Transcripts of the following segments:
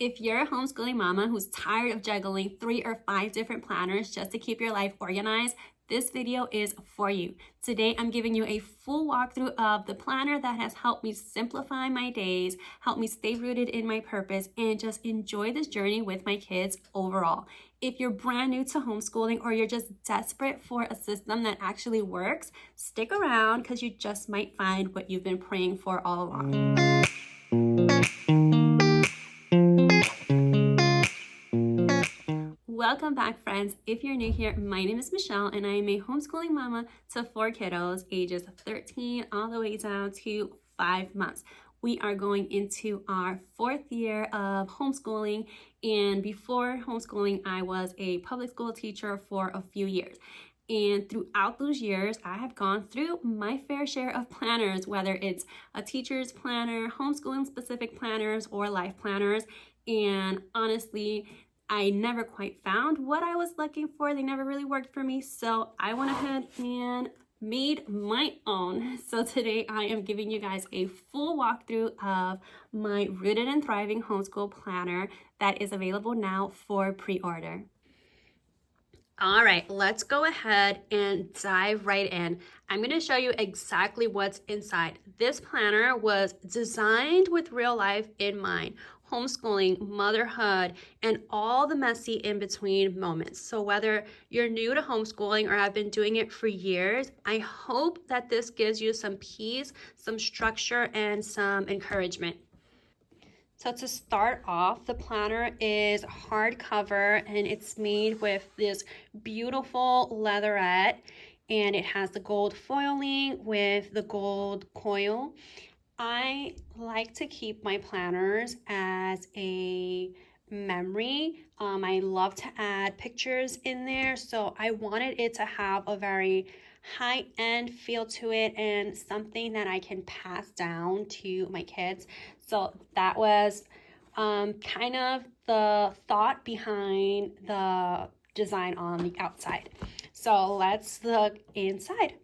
If you're a homeschooling mama who's tired of juggling 3 or 5 different planners just to keep your life organized, this video is for you. Today, I'm giving you a full walkthrough of the planner that has helped me simplify my days, help me stay rooted in my purpose, and just enjoy this journey with my kids overall. If you're brand new to homeschooling or you're just desperate for a system that actually works, stick around because you just might find what you've been praying for all along. Welcome back, friends. If you're new here, my name is Michelle and I am a homeschooling mama to 4 kiddos ages 13 all the way down to 5 months. We are going into our 4th year of homeschooling, and before homeschooling I was a public school teacher for a few years. And throughout those years, I have gone through my fair share of planners, whether it's a teacher's planner, homeschooling specific planners, or life planners. And honestly, I never quite found what I was looking for. They never really worked for me. So I went ahead and made my own. So today I am giving you guys a full walkthrough of my Rooted and Thriving Homeschool Planner that is available now for pre-order. All right, let's go ahead and dive right in. I'm going to show you exactly what's inside. This planner was designed with real life in mind. Homeschooling, motherhood, and all the messy in-between moments. So whether you're new to homeschooling or have been doing it for years, I hope that this gives you some peace, some structure, and some encouragement. So to start off, the planner is hardcover and it's made with this beautiful leatherette, and it has the gold foiling with the gold coil. I like to keep my planners as a memory. I love to add pictures in there, so I wanted it to have a very high-end feel to it and something that I can pass down to my kids. So that was kind of the thought behind the design on the outside. So let's look inside.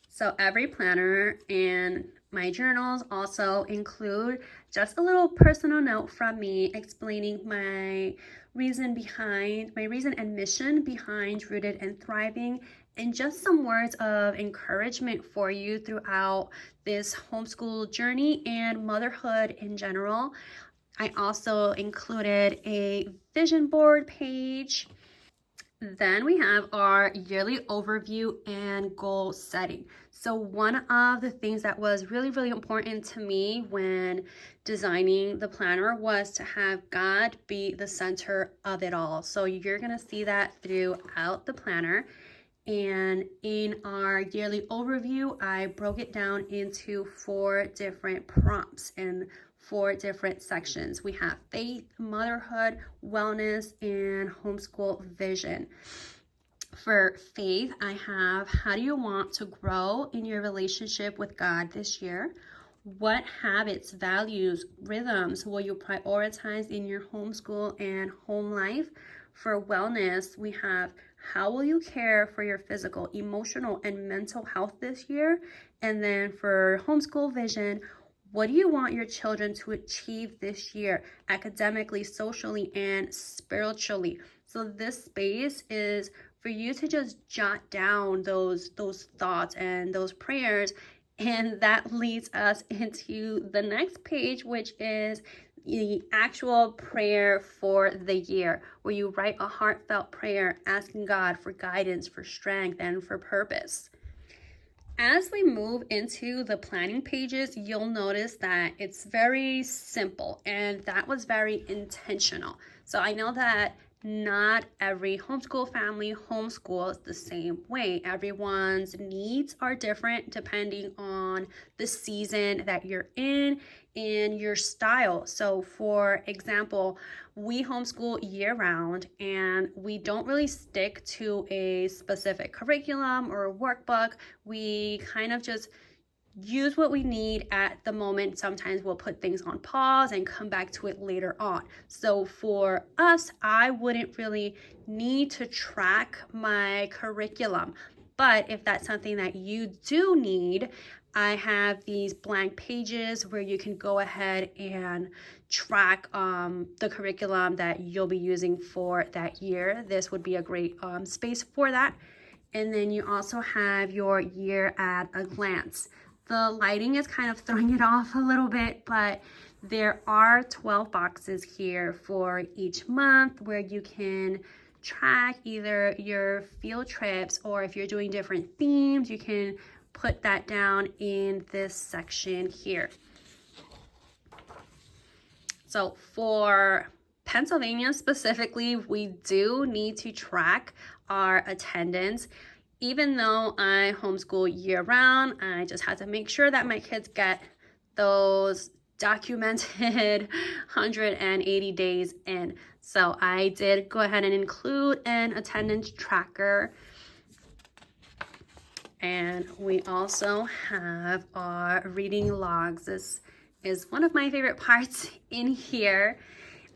So every planner and my journals also include just a little personal note from me explaining my reason and mission behind Rooted and Thriving, and just some words of encouragement for you throughout this homeschool journey and motherhood in general. I also included a vision board page. Then we have our yearly overview and goal setting. So one of the things that was really important to me when designing the planner was to have God be the center of it all. So you're going to see that throughout the planner. And in our yearly overview, I broke it down into 4 different prompts and 4 different sections. We have faith, motherhood, wellness, and homeschool vision. For faith, I have, how do you want to grow in your relationship with God this year? What habits, values, rhythms will you prioritize in your homeschool and home life? For wellness, we have, how will you care for your physical, emotional, and mental health this year? And then for homeschool vision, what do you want your children to achieve this year, academically, socially, and spiritually? So this space is for you to just jot down those thoughts and those prayers. And that leads us into the next page, which is the actual prayer for the year, where you write a heartfelt prayer asking God for guidance, for strength, and for purpose. As we move into the planning pages, you'll notice that it's very simple, and that was very intentional. So I know that not every homeschool family homeschools the same way. Everyone's needs are different depending on the season that you're in and your style. So for example, we homeschool year round and we don't really stick to a specific curriculum or workbook. We kind of just use what we need at the moment. Sometimes we'll put things on pause and come back to it later on. So for us, I wouldn't really need to track my curriculum. But if that's something that you do need, I have these blank pages where you can go ahead and track the curriculum that you'll be using for that year. This would be a great space for that. And then you also have your year at a glance. The lighting is kind of throwing it off a little bit, but there are 12 boxes here for each month where you can track either your field trips, or if you're doing different themes, you can put that down in this section here. So for Pennsylvania specifically, we do need to track our attendance. Even though I homeschool year round, I just had to make sure that my kids get those documented 180 days in. So I did go ahead and include an attendance tracker. And we also have our reading logs. This is one of my favorite parts in here.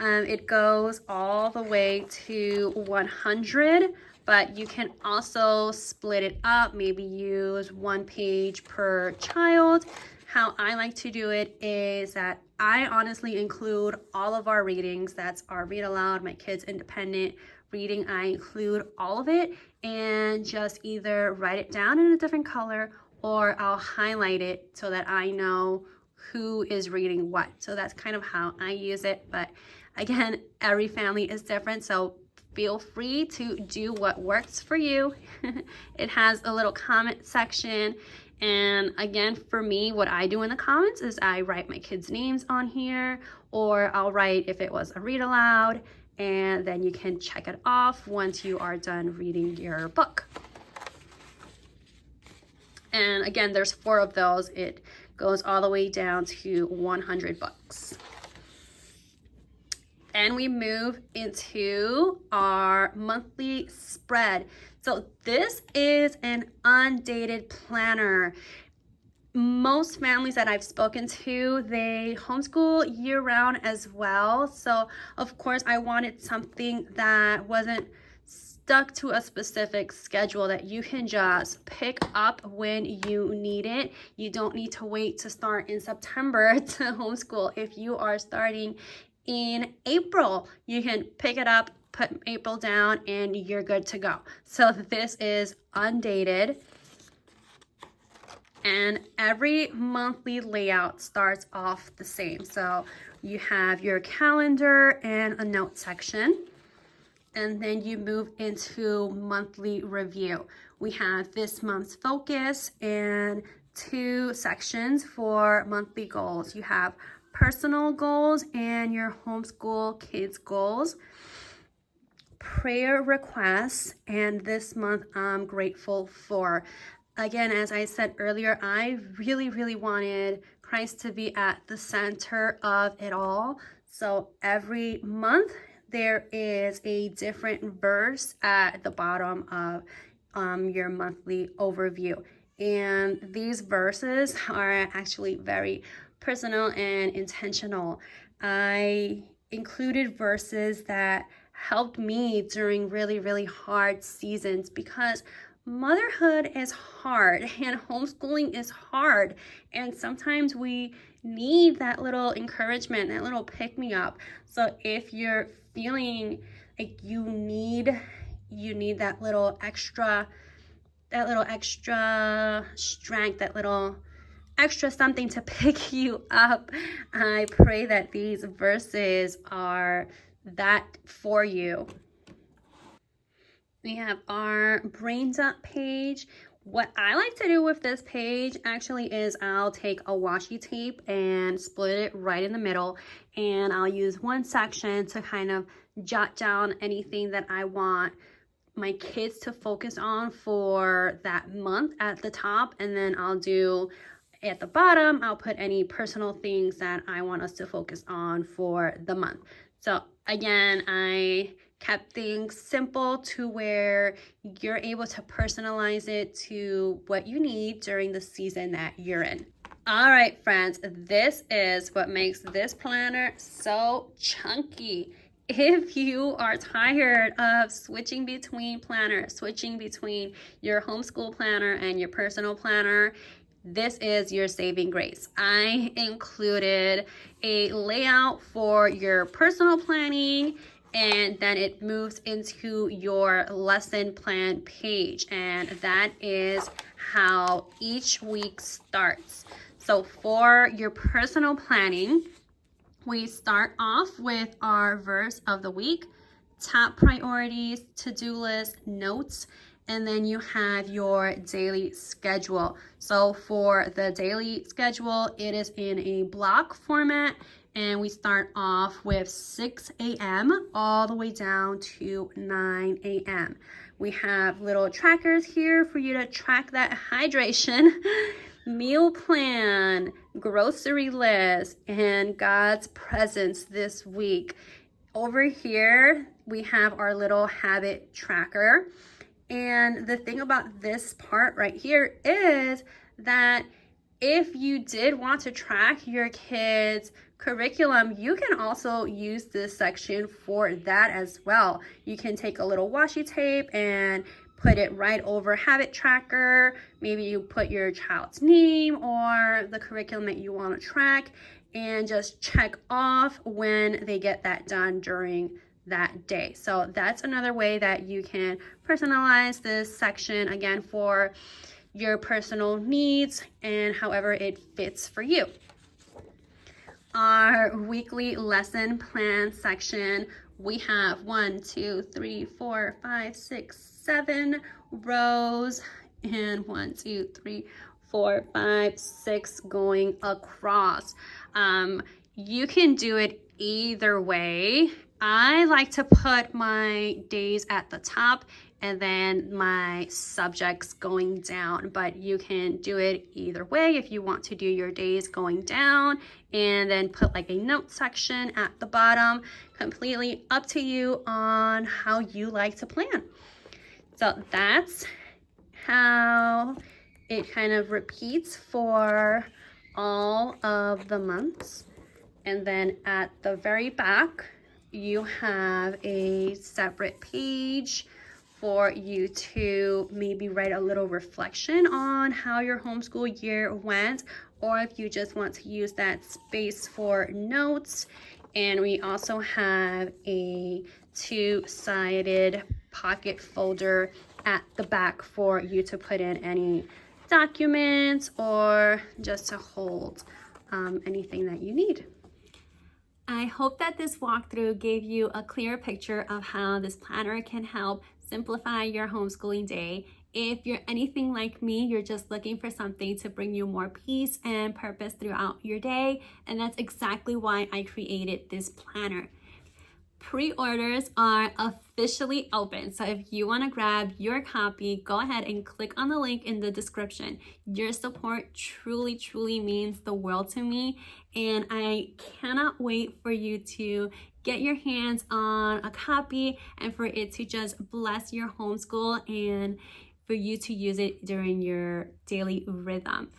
It goes all the way to 100, but you can also split it up, maybe use 1 page per child. How I like to do it is that I honestly include all of our readings. That's our read aloud, my kids' independent reading. I include all of it and just either write it down in a different color, or I'll highlight it so that I know who is reading what. So that's kind of how I use it. But again, every family is different, so feel free to do what works for you. It has a little comment section. And again, for me, what I do in the comments is I write my kids' names on here, or I'll write if it was a read aloud, and then you can check it off once you are done reading your book. And again, there's 4 of those. It goes all the way down to 100 books. And we move into our monthly spread. So this is an undated planner. Most families that I've spoken to, they homeschool year round as well. So of course I wanted something that wasn't stuck to a specific schedule, that you can just pick up when you need it. You don't need to wait to start in September to homeschool. If you are starting in April, you can pick it up, put April down, and you're good to go. So this is undated. And every monthly layout starts off the same. So you have your calendar and a note section. And then you move into monthly review. We have this month's focus and 2 sections for monthly goals. You have personal goals and your homeschool kids goals. Prayer requests, and this month I'm grateful for. Again, as I said earlier, I really wanted Christ to be at the center of it all. So every month there is a different verse at the bottom of your monthly overview. And these verses are actually very personal and intentional. I included verses that helped me during really hard seasons, because motherhood is hard and homeschooling is hard, and sometimes we need that little encouragement, that little pick-me-up. So if you're feeling like you need that little extra strength, that little extra something to pick you up, I pray that these verses are that for you. We have our brain dump page. What I like to do with this page actually is I'll take a washi tape and split it right in the middle, and I'll use one section to kind of jot down anything that I want my kids to focus on for that month at the top, and then I'll do at the bottom, I'll put any personal things that I want us to focus on for the month. So again, I kept things simple to where you're able to personalize it to what you need during the season that you're in. All right, friends, this is what makes this planner so chunky. If you are tired of switching between planners, switching between your homeschool planner and your personal planner, this is your saving grace. I included a layout for your personal planning, and then it moves into your lesson plan page, and that is how each week starts. So for your personal planning, we start off with our verse of the week, top priorities, to-do list, notes, and then you have your daily schedule. So for the daily schedule, it is in a block format, and we start off with 6 a.m. all the way down to 9 a.m. We have little trackers here for you to track that hydration, meal plan, grocery list, and God's presence this week. Over here, we have our little habit tracker. And the thing about this part right here is that if you did want to track your kids' curriculum, you can also use this section for that as well. You can take a little washi tape and put it right over habit tracker. Maybe you put your child's name or the curriculum that you want to track and just check off when they get that done during that day. So that's another way that you can personalize this section, again, for your personal needs and however it fits for you. Our weekly lesson plan section, we have 1, 2, 3, 4, 5, 6, 7 rows, and 1, 2, 3, 4, 5, 6 going across. You can do it either way. I like to put my days at the top and then my subjects going down, but you can do it either way if you want to do your days going down and then put like a note section at the bottom. Completely up to you on how you like to plan. So that's how it kind of repeats for all of the months. And then at the very back, you have a separate page for you to maybe write a little reflection on how your homeschool year went, or if you just want to use that space for notes. And we also have a two-sided pocket folder at the back for you to put in any documents or just to hold anything that you need. I hope that this walkthrough gave you a clear picture of how this planner can help simplify your homeschooling day. If you're anything like me, you're just looking for something to bring you more peace and purpose throughout your day, and that's exactly why I created this planner. Pre-orders are officially open, so if you want to grab your copy, go ahead and click on the link in the description. Your support truly means the world to me, and I cannot wait for you to get your hands on a copy and for it to just bless your homeschool and for you to use it during your daily rhythm.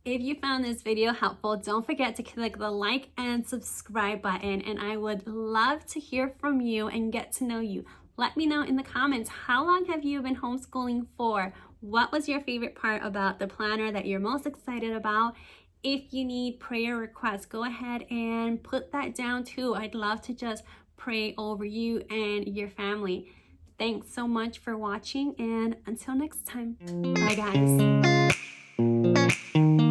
If you found this video helpful, don't forget to click the like and subscribe button, and I would love to hear from you and get to know you. Let me know in the comments, how long have you been homeschooling for? What was your favorite part about the planner that you're most excited about? If you need prayer requests, go ahead and put that down too. I'd love to just pray over you and your family. Thanks so much for watching, and until next time, bye guys.